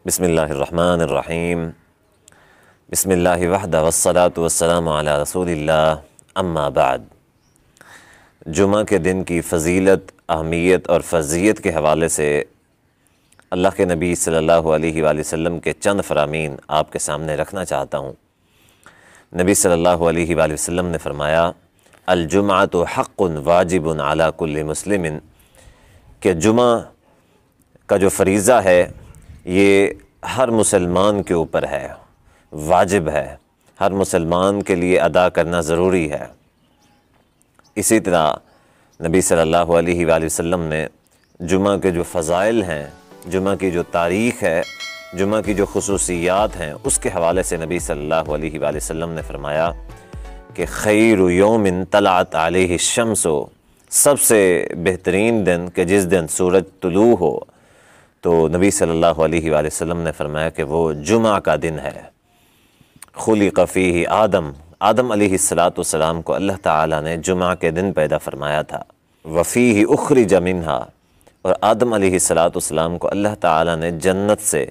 بسم اللہ الرحمن الرحیم بسم اللہ وحدہ والصلاة والسلام علی رسول اللہ اما بعد۔ جمعہ کے دن کی فضیلت، اہمیت اور فرضیت کے حوالے سے اللہ کے نبی صلی اللہ علیہ وآلہ وسلم کے چند فرامین آپ کے سامنے رکھنا چاہتا ہوں۔ نبی صلی اللہ علیہ وآلہ وسلم نے فرمایا الجمعۃ حق واجب علی کل مسلم، کہ جمعہ کا جو فریضہ ہے یہ ہر مسلمان کے اوپر ہے، واجب ہے، ہر مسلمان کے لیے ادا کرنا ضروری ہے۔ اسی طرح نبی صلی اللہ علیہ وآلہ وسلم نے جمعہ کے جو فضائل ہیں، جمعہ کی جو تاریخ ہے، جمعہ کی جو خصوصیات ہیں، اس کے حوالے سے نبی صلی اللہ علیہ وآلہ وسلم نے فرمایا کہ خیر یوم طلعت علیہ الشمس، سب سے بہترین دن کہ جس دن سورج طلوع ہو، تو نبی صلی اللہ علیہ وآلہ وسلم نے فرمایا کہ وہ جمعہ کا دن ہے۔ خلق فیہ آدم علیہ السلام کو اللہ تعالیٰ نے جمعہ کے دن پیدا فرمایا تھا۔ وفیہ اخرج منہا، اور آدم علیہ السلام کو اللہ تعالیٰ نے جنت سے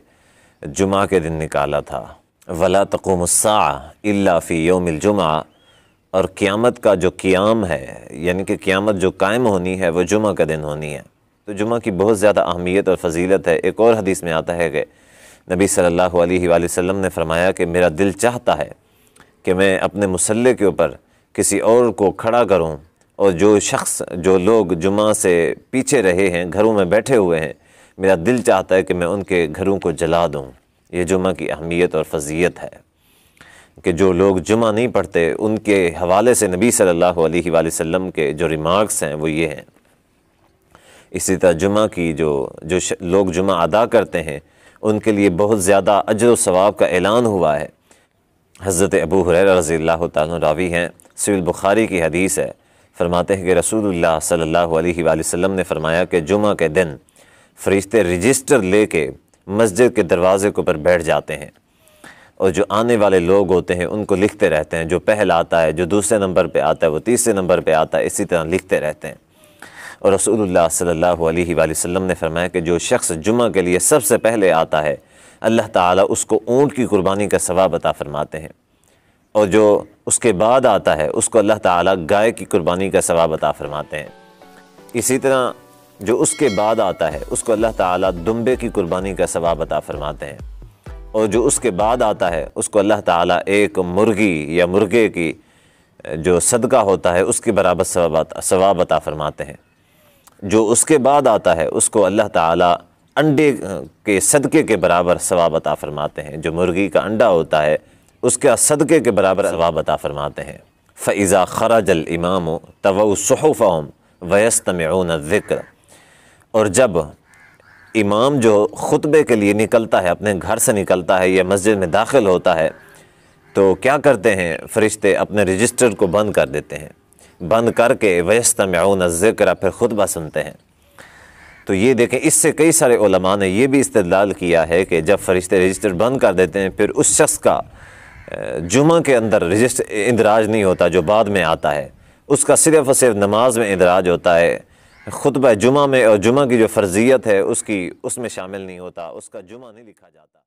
جمعہ کے دن نکالا تھا۔ ولا تقوم الساعہ الا فی یوم الجمعہ، اور قیامت کا جو قیام ہے، یعنی کہ قیامت جو قائم ہونی ہے وہ جمعہ کا دن ہونی ہے۔ تو جمعہ کی بہت زیادہ اہمیت اور فضیلت ہے۔ ایک اور حدیث میں آتا ہے کہ نبی صلی اللہ علیہ وآلہ وسلم نے فرمایا کہ میرا دل چاہتا ہے کہ میں اپنے مصلی کے اوپر کسی اور کو کھڑا کروں، اور جو لوگ جمعہ سے پیچھے رہے ہیں، گھروں میں بیٹھے ہوئے ہیں، میرا دل چاہتا ہے کہ میں ان کے گھروں کو جلا دوں۔ یہ جمعہ کی اہمیت اور فضیلت ہے کہ جو لوگ جمعہ نہیں پڑھتے ان کے حوالے سے نبی صلی اللہ علیہ وآلہ وسلم کے جو ریمارکس ہیں وہ یہ ہیں۔ اسی طرح جمعہ کی جو لوگ جمعہ ادا کرتے ہیں ان کے لیے بہت زیادہ اجر و ثواب کا اعلان ہوا ہے۔ حضرت ابو ہریرہ رضی اللہ تعالیٰ عنہ راوی ہیں، صحیح بخاری کی حدیث ہے، فرماتے ہیں کہ رسول اللہ صلی اللہ علیہ وآلہ وسلم نے فرمایا کہ جمعہ کے دن فرشتے رجسٹر لے کے مسجد کے دروازے کے اوپر بیٹھ جاتے ہیں، اور جو آنے والے لوگ ہوتے ہیں ان کو لکھتے رہتے ہیں، جو پہل آتا ہے، جو دوسرے نمبر پہ آتا ہے، وہ تیسرے نمبر پہ آتا ہے، اسی طرح لکھتے رہتے ہیں۔ اور رسول اللہ صلی اللہ علیہ وآلہ وسلم نے فرمایا کہ جو شخص جمعہ کے لیے سب سے پہلے آتا ہے اللہ تعالیٰ اس کو اونٹ کی قربانی کا ثواب عطا فرماتے ہیں، اور جو اس کے بعد آتا ہے اس کو اللہ تعالیٰ گائے کی قربانی کا ثواب عطا فرماتے ہیں۔ اسی طرح جو اس کے بعد آتا ہے اس کو اللہ تعالیٰ دمبے کی قربانی کا ثواب عطا فرماتے ہیں، اور جو اس کے بعد آتا ہے اس کو اللہ تعالیٰ ایک مرغی یا مرغے کی جو صدقہ ہوتا ہے اس کے برابر ثواب عطا فرماتے ہیں۔ جو اس کے بعد آتا ہے اس کو اللہ تعالیٰ انڈے کے صدقے کے برابر ثواب عطا فرماتے ہیں۔ جو مرغی کا انڈا ہوتا ہے اس کا صدقے کے برابر ثواب عطا فرماتے ہیں۔ فَإِذَا خَرَجَ الْإِمَامُ طَوَوْا صُحُفَهُمْ وَيَسْتَمِعُونَ الذِّكْرَ، اور جب امام جو خطبے کے لیے نکلتا ہے، اپنے گھر سے نکلتا ہے یا مسجد میں داخل ہوتا ہے، تو کیا کرتے ہیں فرشتے اپنے رجسٹر کو بند کر دیتے ہیں، بند کر کے وَيَسْتَمِعُونَ الذِّكْرَ، پھر خطبہ سنتے ہیں۔ تو یہ دیکھیں، اس سے کئی سارے علماء نے یہ بھی استدلال کیا ہے کہ جب فرشتے رجسٹر بند کر دیتے ہیں پھر اس شخص کا جمعہ کے اندر رجسٹر اندراج نہیں ہوتا جو بعد میں آتا ہے، اس کا صرف اور صرف نماز میں اندراج ہوتا ہے، خطبہ جمعہ میں اور جمعہ کی جو فرضیت ہے اس میں شامل نہیں ہوتا، اس کا جمعہ نہیں لکھا جاتا۔